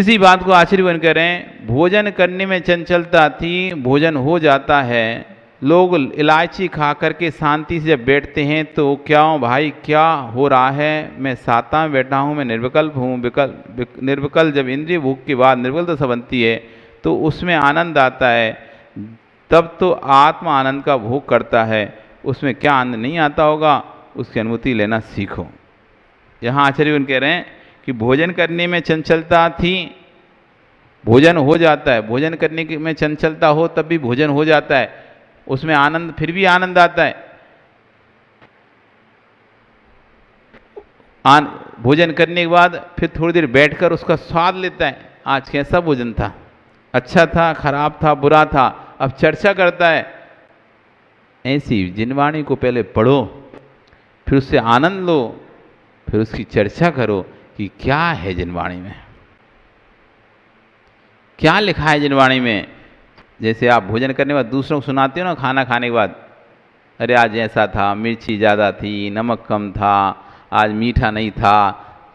इसी बात को आचार्य बन कर रहे हैं, भोजन करने में चंचलता थी, भोजन हो जाता है। लोग इलायची खा करके शांति से जब बैठते हैं तो क्या हो भाई, क्या हो रहा है, मैं साता में बैठा हूँ, मैं निर्विकल्प हूँ। निर्विकल जब इंद्रिय भोग के बाद निर्विकल दशा बनती है तो उसमें आनंद आता है, तब तो आत्मा आनंद का भोग करता है। उसमें क्या आनंद नहीं आता होगा, उसकी अनुभूति लेना सीखो। यहाँ आचार्य कह रहे हैं कि भोजन करने में चंचलता थी, भोजन हो जाता है। भोजन करने में चंचलता हो तब भी भोजन हो जाता है, उसमें आनंद, फिर भी आनंद आता है। भोजन करने के बाद फिर थोड़ी देर बैठकर उसका स्वाद लेता है, आज कैसा भोजन था, अच्छा था, खराब था, बुरा था, अब चर्चा करता है। ऐसी जिनवाणी को पहले पढ़ो, फिर उससे आनंद लो, फिर उसकी चर्चा करो कि क्या है जिनवाणी में, क्या लिखा है जिनवाणी में। जैसे आप भोजन करने के बाद दूसरों को सुनाते हो ना, खाना खाने के बाद, अरे आज ऐसा था, मिर्ची ज़्यादा थी, नमक कम था, आज मीठा नहीं था।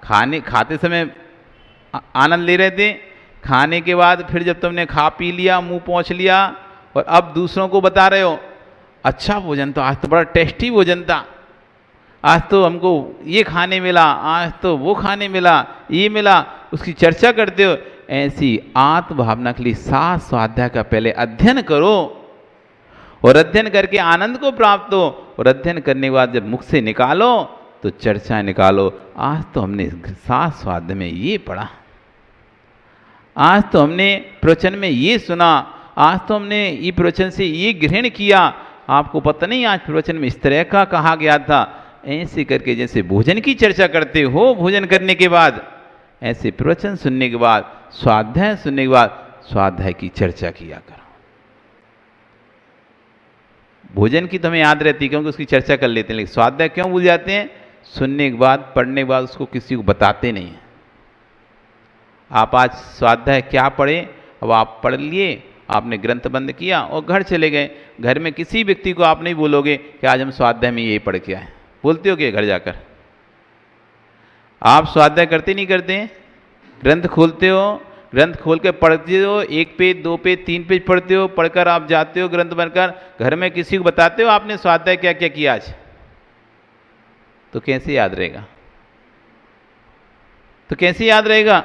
खाते समय आनंद ले रहे थे, खाने के बाद फिर जब तुमने खा पी लिया, मुंह पहुँच लिया, और अब दूसरों को बता रहे हो, अच्छा भोजन तो आज तो बड़ा टेस्टी भोजन था, आज तो हमको ये खाने मिला, आज तो वो खाने मिला, ये मिला, उसकी चर्चा करते हो। ऐसी आत्मभावना के लिए सात स्वाध्याय का पहले अध्ययन करो, और अध्ययन करके आनंद को प्राप्त हो, और अध्ययन करने के बाद जब मुख से निकालो तो चर्चा निकालो। आज तो हमने सात स्वाध्याय में ये पढ़ा, आज तो हमने प्रवचन में ये सुना, आज तो हमने ये प्रवचन से ये ग्रहण किया, आपको पता नहीं आज प्रवचन में इस तरह का कहा गया था। ऐसे करके जैसे भोजन की चर्चा करते हो भोजन करने के बाद, ऐसे प्रवचन सुनने के बाद, स्वाध्याय सुनने के बाद स्वाध्याय की चर्चा किया करो। भोजन की तो हमें याद रहती है क्योंकि उसकी चर्चा कर लेते हैं, लेकिन स्वाध्याय क्यों भूल जाते हैं, सुनने के बाद, पढ़ने के बाद उसको किसी को बताते नहीं हैं। आप आज स्वाध्याय क्या पढ़े, अब आप पढ़ लिए, आपने ग्रंथ बंद किया और घर चले गए। घर में किसी व्यक्ति को आप नहीं बोलोगे कि आज हम स्वाध्याय में ये पढ़ के आए, बोलते हो कि घर जाकर? आप स्वाध्याय करते नहीं करते हैं? ग्रंथ खोलते हो, ग्रंथ खोल के पढ़ते हो, 1 पेज 2 पेज 3 पेज पढ़ते हो, पढ़कर आप जाते हो ग्रंथ बनकर, घर में किसी को बताते हो आपने स्वाध्याय क्या क्या किया आज? तो कैसे याद रहेगा? तो कैसे याद रहेगा?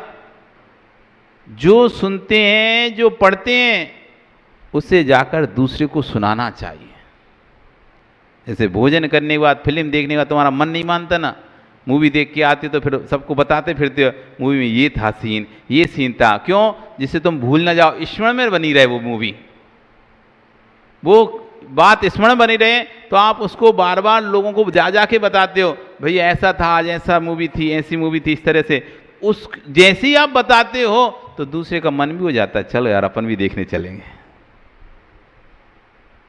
जो सुनते हैं, जो पढ़ते हैं, उससे जाकर दूसरे को सुनाना चाहिए। जैसे भोजन करने के बाद, फिल्म देखने के बाद तुम्हारा मन नहीं मानता ना, मूवी देख के आते तो फिर सबको बताते फिरते हो, मूवी में ये था सीन, ये सीन था, क्यों? जिससे तुम भूल ना जाओ, स्मरण में बनी रहे वो मूवी, वो बात स्मरण बनी रहे, तो आप उसको बार बार लोगों को जा जाके बताते हो, भैया ऐसा था आज, ऐसा मूवी थी, ऐसी मूवी थी, इस तरह से। उस जैसे ही आप बताते हो तो दूसरे का मन भी हो जाता है, चलो यार अपन भी देखने चलेंगे,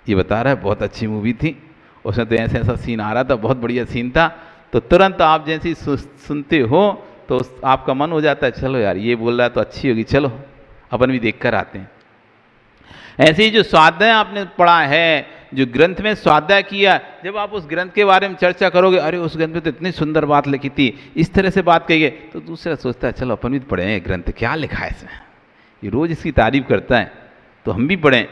ये बता रहा है बहुत अच्छी मूवी थी, उसमें तो ऐसा ऐसा सीन आ रहा था, बहुत बढ़िया सीन था। तो तुरंत आप जैसे ही सुनते हो तो आपका मन हो जाता है, चलो यार ये बोल रहा है तो अच्छी होगी, चलो अपन भी देख कर आते हैं। ऐसे ही जो स्वाध्याय आपने पढ़ा है, जो ग्रंथ में स्वाध्याय किया, जब आप उस ग्रंथ के बारे में चर्चा करोगे, अरे उस ग्रंथ में तो इतनी सुंदर बात लिखी थी, इस तरह से बात कही गई, तो दूसरा सोचता है चलो अपन भी पढ़ें ग्रंथ, क्या लिखा है इसमें, ये रोज इसकी तारीफ करता है तो हम भी पढ़ें।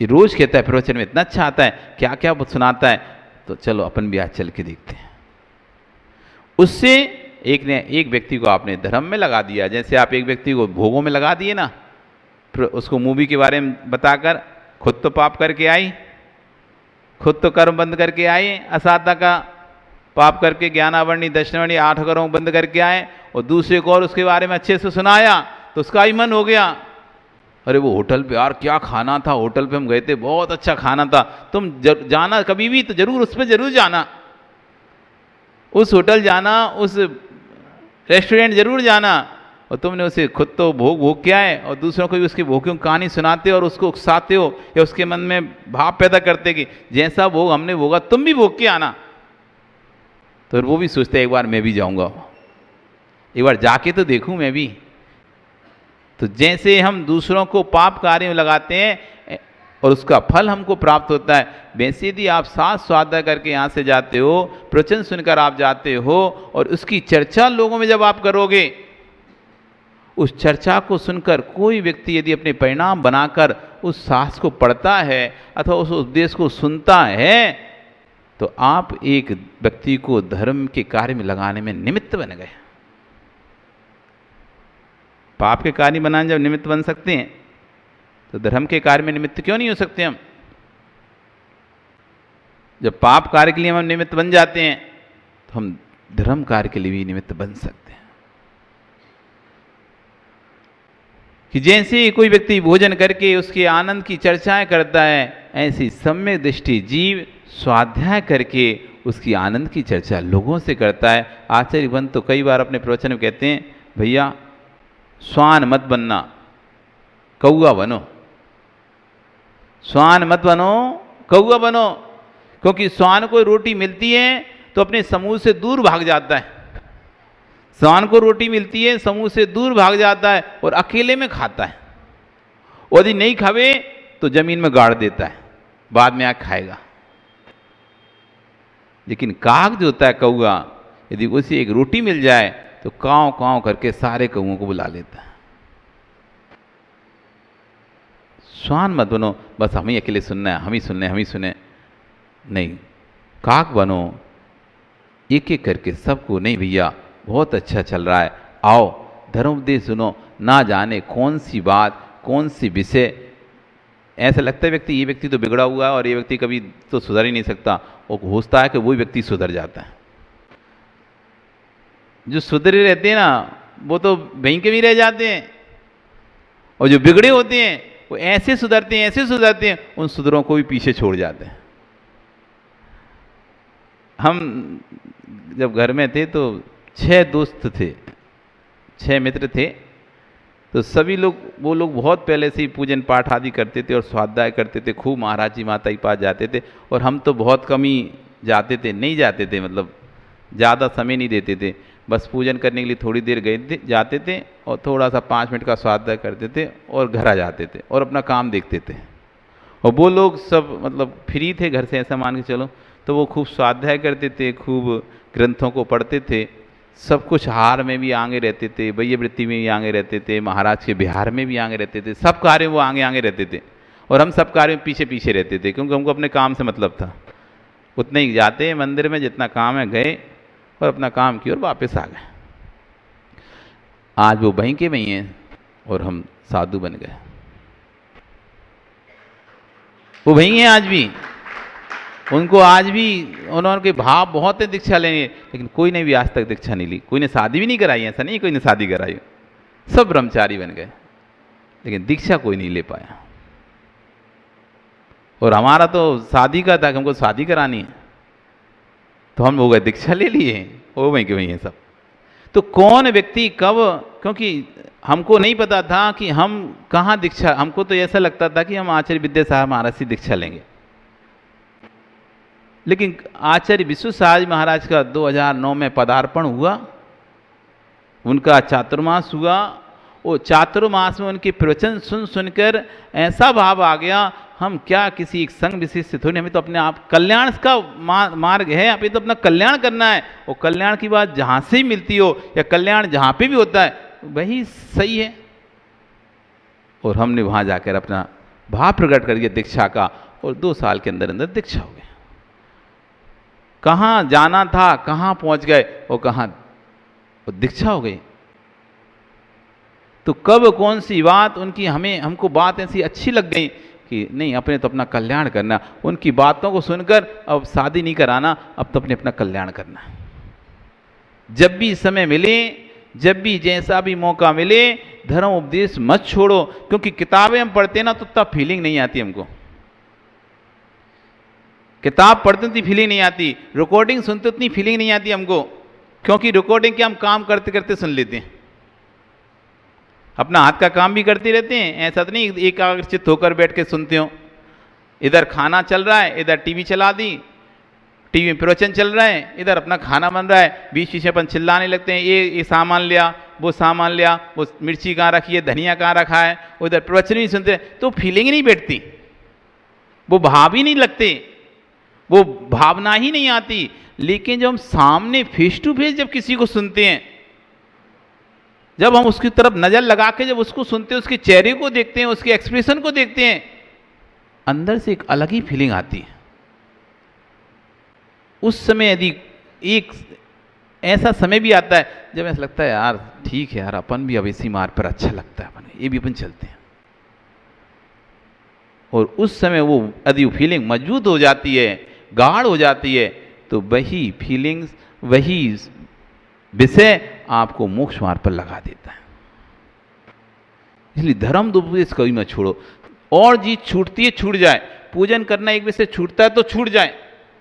ये रोज कहता है प्रवचन में इतना अच्छा आता है, क्या क्या सुनाता है, तो चलो अपन भी आज चल के देखते हैं। उससे एक व्यक्ति को आपने धर्म में लगा दिया, जैसे आप एक व्यक्ति को भोगों में लगा दिए ना, उसको मूवी के बारे में बताकर, खुद तो पाप करके आई, खुद तो कर्म बंद करके आई, असाधा का पाप करके ज्ञानावरणी दशनावरणी 8 कर्म बंद करके आए, और दूसरे को और उसके बारे में अच्छे से सुनाया तो उसका ही मन हो गया, अरे वो होटल पे यार क्या खाना था, होटल पे हम गए थे, बहुत अच्छा खाना था, तुम जाना कभी भी तो जरूर उस पर जरूर जाना, उस होटल जाना, उस रेस्टोरेंट जरूर जाना। और तुमने उसे खुद तो भोग के आए और दूसरों को भी उसकी भोगियों की कहानी सुनाते हो और उसको उकसाते हो, या उसके मन में भाव पैदा करते कि जैसा भोग हमने भोगा तुम भी भोग के आना। तो वो भी सोचते एक बार मैं भी जाऊंगा, एक बार जाके तो देखूं मैं भी। तो जैसे हम दूसरों को पाप कार्य में लगाते हैं और उसका फल हमको प्राप्त होता है, वैसे यदि आप साथ स्वाध्याय करके यहाँ से जाते हो, प्रवचन सुनकर आप जाते हो और उसकी चर्चा लोगों में जब आप करोगे उस चर्चा को सुनकर कोई व्यक्ति यदि अपने परिणाम बनाकर उस शास्त्र को पढ़ता है अथवा उस उपदेश को सुनता है, तो आप एक व्यक्ति को धर्म के कार्य में लगाने में निमित्त बन गए। पाप के कार्य बनाने जब निमित्त बन सकते हैं, तो धर्म के कार्य में निमित्त क्यों नहीं हो सकते हम? जब पाप कार्य के लिए हम निमित्त बन जाते हैं, तो हम धर्म कार्य के लिए भी निमित्त बन सकते हैं। कि जैसे कोई व्यक्ति भोजन करके उसके आनंद की चर्चाएं करता है, ऐसी सम्यक दृष्टि जीव स्वाध्याय करके उसकी आनंद की चर्चा लोगों से करता है। आचार्य बंद तो कई बार अपने प्रवचन में कहते हैं, भैया श्वान मत बनना, कौआ बनो। श्वान मत बनो, कौआ बनो। क्योंकि श्वान को रोटी मिलती है तो अपने समूह से दूर भाग जाता है। श्वान को रोटी मिलती है, समूह से दूर भाग जाता है और अकेले में खाता है। और यदि नहीं खावे तो जमीन में गाड़ देता है, बाद में आके खाएगा। लेकिन काग जो होता है, कौआ, यदि उसे एक रोटी मिल जाए तो कांव कांव करके सारे कौओं को बुला लेता है। श्वान मत बनो, बस हम ही अकेले सुनना है, हम ही सुनने, हम ही सुने। नहीं, काग बनो, एक एक करके सबको। नहीं भैया बहुत अच्छा चल रहा है, आओ धर्म उपदेश सुनो। ना जाने कौन सी बात, कौन सी विषय, ऐसा लगता है व्यक्ति, ये व्यक्ति तो बिगड़ा हुआ है और ये व्यक्ति कभी तो सुधर ही नहीं सकता। और होता है कि वही व्यक्ति सुधर जाता है। जो सुधरे रहते हैं ना, वो तो वहीं के भी रह जाते हैं, और जो बिगड़े होते हैं वो ऐसे सुधरते हैं, ऐसे सुधरते हैं, उन सुधरों को भी पीछे छोड़ जाते हैं। हम जब घर में थे तो 6 दोस्त थे, 6 मित्र थे। तो सभी लोग, वो लोग बहुत पहले से ही पूजन पाठ आदि करते थे और स्वाध्याय करते थे, खूब महाराज जी माता के पास जाते थे। और हम तो बहुत कम ही जाते थे, नहीं जाते थे, मतलब ज़्यादा समय नहीं देते थे। बस पूजन करने के लिए थोड़ी देर गए थे, जाते थे और थोड़ा सा 5 मिनट का स्वाध्याय करते थे और घर आ जाते थे और अपना काम देखते थे। और वो लोग सब मतलब फ्री थे घर से, ऐसा मान के चलो। तो वो खूब स्वाध्याय करते थे, खूब ग्रंथों को पढ़ते थे, सब कुछ हार में भी आगे रहते थे, वैयवृत्ति में भी आगे रहते थे, महाराज के बिहार में भी आगे रहते थे, सब कार्य वो आगे आगे रहते थे। और हम सब कार्य में पीछे पीछे रहते थे, क्योंकि हमको अपने काम से मतलब था। उतने ही जाते मंदिर में, जितना काम है गए और अपना काम किया और वापस आ गए। आज वो वहीं के वहीं हैं और हम साधु बन गए। वो वहीं हैं आज भी, उनको आज भी उन्होंने के भाव बहुत है दीक्षा लेने, लेकिन कोई ने भी आज तक दीक्षा नहीं ली। कोई ने शादी भी नहीं कराई, ऐसा नहीं कोई ने शादी कराई, सब ब्रह्मचारी बन गए, लेकिन दीक्षा कोई नहीं ले पाया। और हमारा तो शादी का था कि हमको शादी करानी है, तो हम हो गए दीक्षा ले लिए, वो वहीं के वहीं है सब। तो कौन व्यक्ति कब, क्योंकि हमको नहीं पता था कि हम कहाँ दीक्षा, हमको तो ऐसा लगता था कि हम आचार्य विद्यासागर महाराज से दीक्षा लेंगे। लेकिन आचार्य विश्वसाहज महाराज का 2009 में पदार्पण हुआ, उनका चातुर्मास हुआ। वो चातुर्मास में उनके प्रवचन सुन सुनकर ऐसा भाव आ गया, हम क्या किसी एक संघ विशेष से थोड़ी, हमें तो अपने आप कल्याण का मार्ग है, हमें तो अपना कल्याण करना है। और कल्याण की बात जहाँ से ही मिलती हो या कल्याण जहाँ पे भी होता है वही सही है। और हमने वहाँ जाकर अपना भाव प्रकट कर दिया दीक्षा का, और 2 साल के अंदर अंदर दीक्षा हो गया। कहाँ जाना था, कहाँ पहुँच गए, और कहाँ दीक्षा हो गई। तो कब कौन सी बात उनकी हमको बात ऐसी अच्छी लग गई कि नहीं, अपने तो अपना कल्याण करना। उनकी बातों को सुनकर अब शादी नहीं कराना, अब तो अपना कल्याण करना। जब भी समय मिले, जब भी जैसा भी मौका मिले, धर्म उपदेश मत छोड़ो। क्योंकि किताबें हम पढ़ते ना तो उतना फीलिंग नहीं आती हमको, किताब पढ़ते उतनी फीलिंग नहीं आती, रिकॉर्डिंग सुनते उतनी फीलिंग नहीं आती हमको। क्योंकि रिकॉर्डिंग के हम काम करते करते सुन लेते हैं, अपना हाथ का काम भी करते रहते हैं। ऐसा तो नहीं एकाग्रचित्त होकर बैठ के सुनते हो। इधर खाना चल रहा है, इधर टीवी चला दी, टीवी में प्रवचन चल रहा है, इधर अपना खाना बन रहा है। बीच बीच अपन चिल्लाने लगते हैं, ये सामान लिया, वो सामान लिया, वो मिर्ची कहाँ रखी है, धनिया कहाँ रखा है। उधर प्रवचन भी सुनते हैं तो फीलिंग नहीं बैठती, वो भाव ही नहीं लगते, वो भावना ही नहीं आती। लेकिन जब हम सामने फेस टू फेस जब किसी को सुनते हैं जब हम उसकी तरफ नजर लगा के जब उसको सुनते हैं, उसके चेहरे को देखते हैं, उसके एक्सप्रेशन को देखते हैं, अंदर से एक अलग ही फीलिंग आती है। उस समय यदि एक ऐसा समय भी आता है जब ऐसा लगता है यार ठीक है यार, अपन भी अब इसी मार्ग पर अच्छा लगता है, अपन ये भी अपन चलते हैं, और उस समय वो यदि फीलिंग मौजूद हो जाती है, गाढ़ हो जाती है, तो वही फीलिंग्स, वही विषय आपको मोक्ष मार्ग पर लगा देता है। इसलिए धर्म उपदेश कभी मत छोड़ो। और चीज छूटती है छूट जाए, पूजन करना एक विषय छूटता है तो छूट जाए,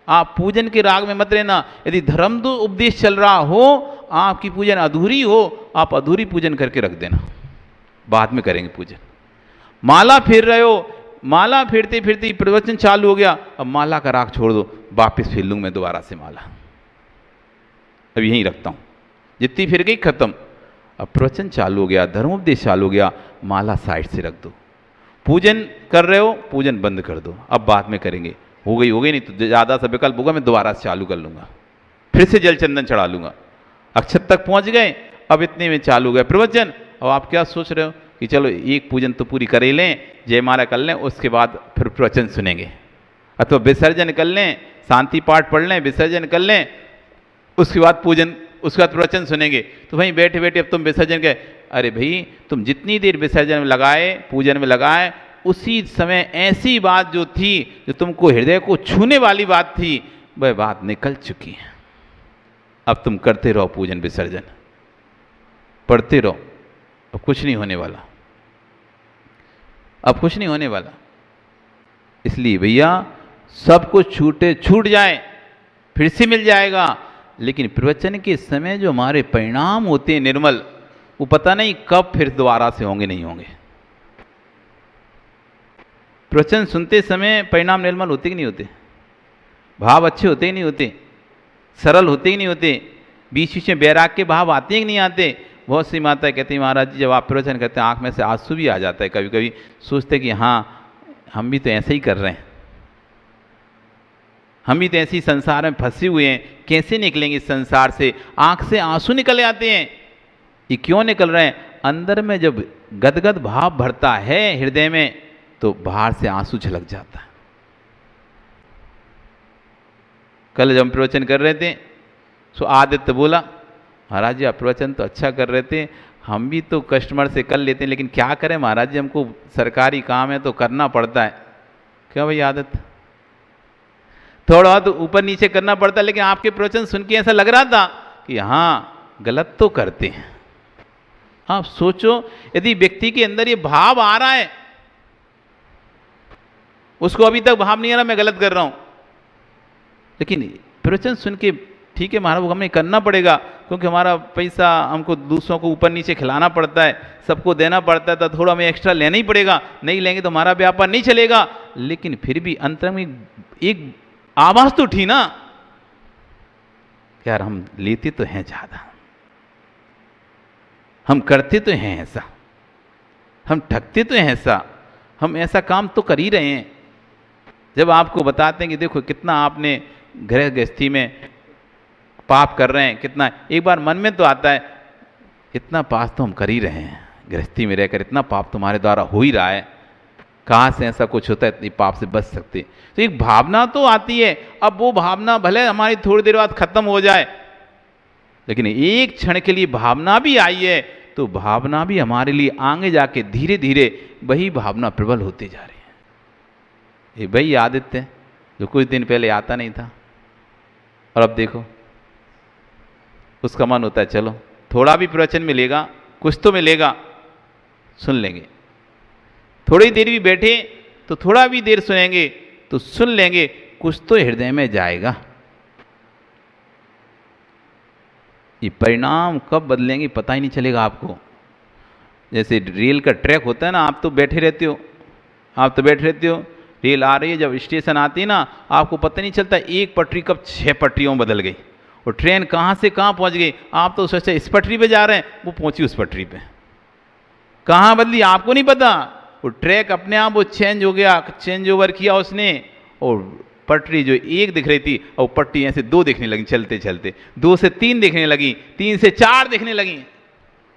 आप पूजन के राग में मत रहना। यदि धर्म तो उपदेश चल रहा हो, आपकी पूजन अधूरी हो, आप अधूरी पूजन करके रख देना, बाद में करेंगे पूजन। माला फेर रहे हो, माला फेरते फेरते प्रवचन चालू हो गया, अब माला का राग छोड़ दो, वापस फेर लूँ मैं दोबारा से माला, अब यहीं रखता हूँ, जितनी फिर गई खत्म। अब प्रवचन चालू हो गया, धर्मोपदेश चालू हो गया, माला साइड से रख दो। पूजन कर रहे हो, पूजन बंद कर दो, अब बाद में करेंगे, हो गई नहीं तो ज़्यादा सा विकल्प होगा, मैं दोबारा से चालू कर लूँगा, फिर से जल चंदन चढ़ा लूँगा। अक्षत तक पहुँच गए, अब इतने में चालू गए प्रवचन। अब आप क्या सोच रहे हो कि चलो एक पूजन तो पूरी कर ही लें, जयमाला कर लें, उसके बाद फिर प्रवचन सुनेंगे, अथवा विसर्जन कर लें, शांति पाठ पढ़ लें, विसर्जन कर लें, उसके बाद पूजन, उसके बाद प्रवचन सुनेंगे। तो भाई बैठे बैठे अब तुम विसर्जन गए, अरे भाई तुम जितनी देर विसर्जन में लगाए, पूजन में लगाए, उसी समय ऐसी बात जो थी, जो तुमको हृदय को छूने वाली बात थी, वह बात निकल चुकी है। अब तुम करते रहो पूजन विसर्जन, पढ़ते रहो, अब कुछ नहीं होने वाला, अब कुछ नहीं होने वाला। इसलिए भैया सब कुछ छूटे छूट जाए, फिर से मिल जाएगा, लेकिन प्रवचन के समय जो हमारे परिणाम होते हैं निर्मल, वो पता नहीं कब फिर दोबारा से होंगे नहीं होंगे। प्रवचन सुनते समय परिणाम निर्मल होते कि नहीं होते, भाव अच्छे होते कि नहीं होते, सरल होते कि नहीं होते, बीच बीच में वैराग के भाव आते हैं कि नहीं आते। बहुत सी माताएं कहती हैं महाराज जी जब आप प्रवचन करते हैं आंख में से आंसू भी आ जाता है, कभी कभी सोचते कि हाँ हम भी तो ऐसे ही कर रहे हैं, हम भी तो ऐसे ही संसार में फंसे हुए हैं, कैसे निकलेंगे इस संसार से। आंख से आंसू निकल आते हैं, ये क्यों निकल रहे हैं, अंदर में जब गदगद भाव भरता है हृदय में, तो बाहर से आंसू झलक जाता है। कल जब हम प्रवचन कर रहे थे, सो आदित्य बोला महाराज जी आप प्रवचन तो अच्छा कर रहे थे, हम भी तो कस्टमर से कर लेते हैं, लेकिन क्या करें महाराज जी, हमको सरकारी काम है तो करना पड़ता है। क्यों भाई आदित्य, थोड़ा तो ऊपर नीचे करना पड़ता है, लेकिन आपके प्रवचन सुन के ऐसा लग रहा था कि हाँ गलत तो करते हैं। आप सोचो यदि व्यक्ति के अंदर ये भाव आ रहा है, उसको अभी तक भाव नहीं आ रहा मैं गलत कर रहा हूं, लेकिन प्रवचन सुन के ठीक है महाराज हमें करना पड़ेगा, क्योंकि हमारा पैसा हमको दूसरों को ऊपर नीचे खिलाना पड़ता है, सबको देना पड़ता है, तो थोड़ा हमें एक्स्ट्रा लेना ही पड़ेगा, नहीं लेंगे तो हमारा व्यापार नहीं चलेगा। लेकिन फिर भी अंतर में एक आवाज तो उठी ना, यार हम लेते तो हैं ज्यादा, हम करते तो हैं ऐसा, हम ठगते तो हैं ऐसा, हम ऐसा काम तो कर ही रहे हैं। जब आपको बताते हैं कि देखो कितना आपने गृह गृहस्थी में पाप कर रहे हैं, कितना एक बार मन में तो आता है इतना पाप तो हम कर ही रहे हैं, गृहस्थी में रहकर इतना पाप तुम्हारे द्वारा हो ही रहा है, कहाँ से ऐसा कुछ होता है इतनी पाप से बच सकते। तो एक भावना तो आती है, अब वो भावना भले हमारी थोड़ी देर बाद खत्म हो जाए, लेकिन एक क्षण के लिए भावना भी आई है, तो भावना भी हमारे लिए आगे जाके धीरे धीरे वही भावना प्रबल होती जा रही है। ये वही आदित्य जो कुछ दिन पहले आता नहीं था, और अब देखो उसका मन होता है चलो थोड़ा भी प्रवचन मिलेगा, कुछ तो मिलेगा, सुन लेंगे, थोड़ी देर भी बैठे तो थोड़ा भी देर सुनेंगे तो सुन लेंगे, कुछ तो हृदय में जाएगा। ये परिणाम कब बदलेंगे पता ही नहीं चलेगा आपको। जैसे रेल का ट्रैक होता है ना, आप तो बैठे रहते हो, आप तो बैठे रहते हो, रेल आ रही है, जब स्टेशन आती है ना आपको पता नहीं चलता एक पटरी कब 6 पटरियों में बदल गई, और ट्रेन कहाँ से कहाँ पहुँच गई, आप तो सोचते इस पटरी पे जा रहे हैं, वो पहुँची उस पटरी पे, कहाँ बदली आपको नहीं पता। वो ट्रैक अपने आप वो चेंज हो गया, चेंज ओवर किया उसने, और पटरी जो एक दिख रही थी और पट्टी ऐसे 2 दिखने लगी, चलते चलते 2 से 3 दिखने लगी, 3 से 4 दिखने लगी।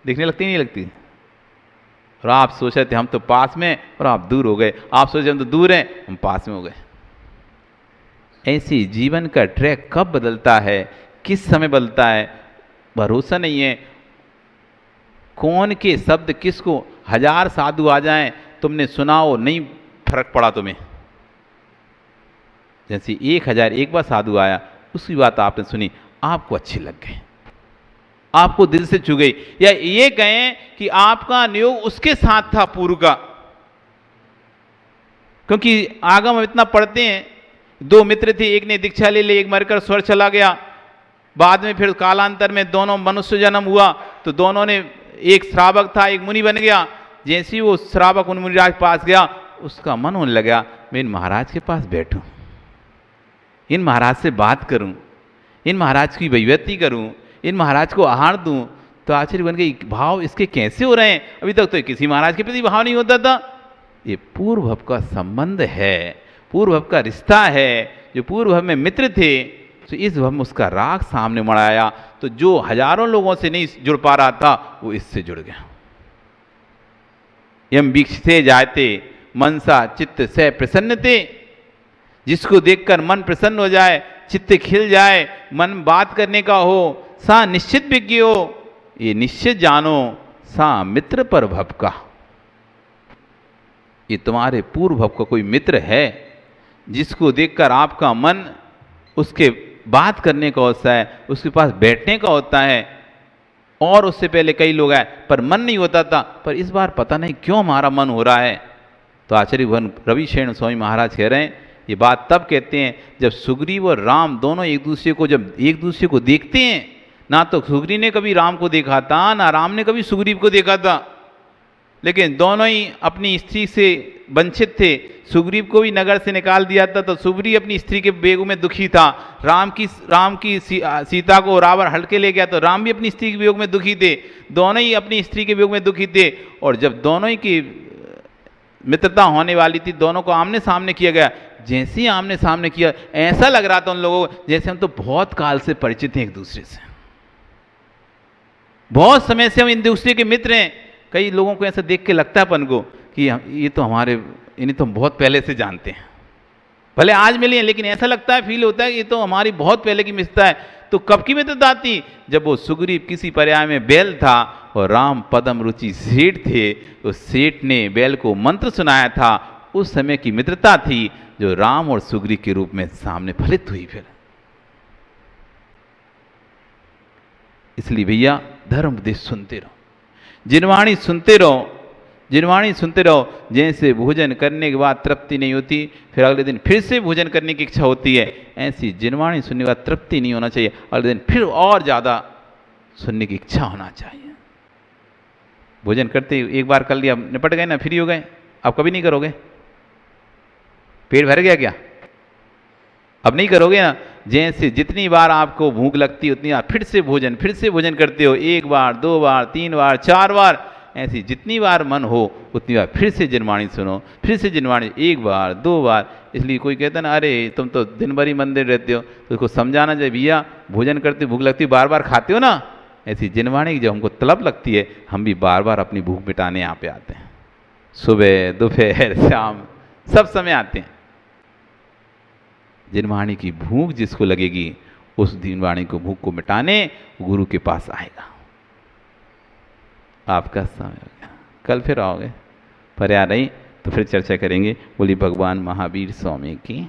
दिखने लगती नहीं लगती? और आप सोच रहे थे हम तो पास में और आप दूर हो गए, आप सोच रहे हम तो दूर हैं, हम पास में हो गए। ऐसी जीवन का ट्रैक कब बदलता है, किस समय बदलता है, भरोसा नहीं है। कौन के शब्द किसको, 1000 साधु आ जाएं, तुमने सुनाओ, नहीं फर्क पड़ा तुम्हें। जैसे 1000 एक बार साधु आया, उसकी बात आपने सुनी, आपको अच्छी लग गई, आपको दिल से छू गई, या ये कहें कि आपका नियोग उसके साथ था पूर्व का। क्योंकि आगम हम इतना पढ़ते हैं, 2 मित्र थे, एक ने दीक्षा ले ली, एक मरकर स्वर्ग चला गया। बाद में फिर कालांतर में दोनों मनुष्य जन्म हुआ, तो दोनों ने, एक श्रावक था एक मुनि बन गया। जैसे ही वो श्रावक उन मुनिराज के पास गया, उसका मन होने लगा मैं इन महाराज के पास बैठूं, इन महाराज से बात करूं, इन महाराज की वैभवती करूं, इन महाराज को आहार दूं। तो आश्चर्य बन गई, भाव इसके कैसे हो रहे हैं, अभी तक तो किसी महाराज के प्रति भाव नहीं होता था। ये पूर्व भव का संबंध है, पूर्व भव का रिश्ता है। जो पूर्व भव में मित्र थे, तो इस भव में उसका राग सामने मढ़ाया, तो जो हजारों लोगों से नहीं जुड़ पा रहा था, वो इससे जुड़ गया। यम वीक्षते जाते मनसा चित्त से प्रसन्नते, जिसको देखकर मन प्रसन्न हो जाए, चित्त खिल जाए, मन बात करने का हो, सा निश्चित विज्ञ हो, ये निश्चित जानो सा मित्र पर भव का। ये तुम्हारे पूर्व भव का कोई मित्र है, जिसको देखकर आपका मन उसके बात करने का होता है, उसके पास बैठने का होता है। और उससे पहले कई लोग आए पर मन नहीं होता था, पर इस बार पता नहीं क्यों हमारा मन हो रहा है। तो आचार्य भगवान रविशरण स्वामी महाराज कह रहे हैं, ये बात तब कहते हैं जब सुग्रीव और राम दोनों एक दूसरे को देखते हैं। ना तो सुग्रीव ने कभी राम को देखा था, ना राम ने कभी सुग्रीव को देखा था, लेकिन दोनों ही अपनी स्त्री से वंचित थे। सुग्रीव को भी नगर से निकाल दिया था, तो सुग्रीव अपनी स्त्री के वियोग में दुखी था। राम की सीता को रावण हल्के ले गया, तो राम भी अपनी स्त्री के वियोग में दुखी थे। दोनों ही अपनी स्त्री के वियोग में दुखी थे। और जब दोनों ही की मित्रता होने वाली थी, दोनों को आमने सामने किया गया। जैसे ही आमने सामने किया, ऐसा लग रहा था उन लोगों को जैसे हम तो बहुत काल से परिचित हैं एक दूसरे से, बहुत समय से हम एक दूसरे के मित्र हैं। कई लोगों को ऐसा देख के लगता है अपन को कि ये तो इन्हें तो हम बहुत पहले से जानते हैं, भले आज मिले हैं, लेकिन ऐसा लगता है, फील होता है कि ये तो हमारी बहुत पहले की मित्रता है। तो कब की मित्रता थी? जब वो सुग्रीव किसी पर्याय में बैल था और राम पदम रुचि सेठ थे, उस सेठ ने बैल को मंत्र सुनाया था। उस समय की मित्रता थी जो राम और सुग्रीव के रूप में सामने फलित हुई। फिर इसलिए भैया धर्म उपदेश सुनते रहो, जिनवाणी सुनते रहो, जिनवाणी सुनते रहो। जैसे भोजन करने के बाद तृप्ति नहीं होती, फिर अगले दिन फिर से भोजन करने की इच्छा होती है, ऐसी जिनवाणी सुनने के बाद तृप्ति नहीं होना चाहिए, अगले दिन फिर और ज़्यादा सुनने की इच्छा होना चाहिए। भोजन करते एक बार कर लिया, निपट गए ना, फ्री हो गए, अब कभी नहीं करोगे। पेट भर गया क्या? अब नहीं करोगे ना। जैसे जितनी बार आपको भूख लगती है उतनी बार फिर से भोजन करते हो, 1 बार 2 बार 3 बार 4 बार, ऐसी जितनी बार मन हो उतनी बार फिर से जिनवाणी सुनो, फिर से जिनवाणी 1 बार 2 बार। इसलिए कोई कहता ना, अरे तुम तो दिन भर ही मंदिर रहते हो, तो उसको समझाना चाहिए, भैया भोजन करते भूख लगती बार बार खाते हो ना, ऐसी जिनवाणी की जब हमको तलब लगती है, हम भी बार बार अपनी भूख मिटाने यहाँ पे आते हैं। सुबह दोपहर शाम सब समय आते हैं। जिनवाणी की भूख जिसको लगेगी, उस जिनवाणी को भूख को मिटाने गुरु के पास आएगा। आपका समय हो गया, कल फिर आओगे, पर आ नहीं तो फिर चर्चा करेंगे। बोली भगवान महावीर स्वामी की।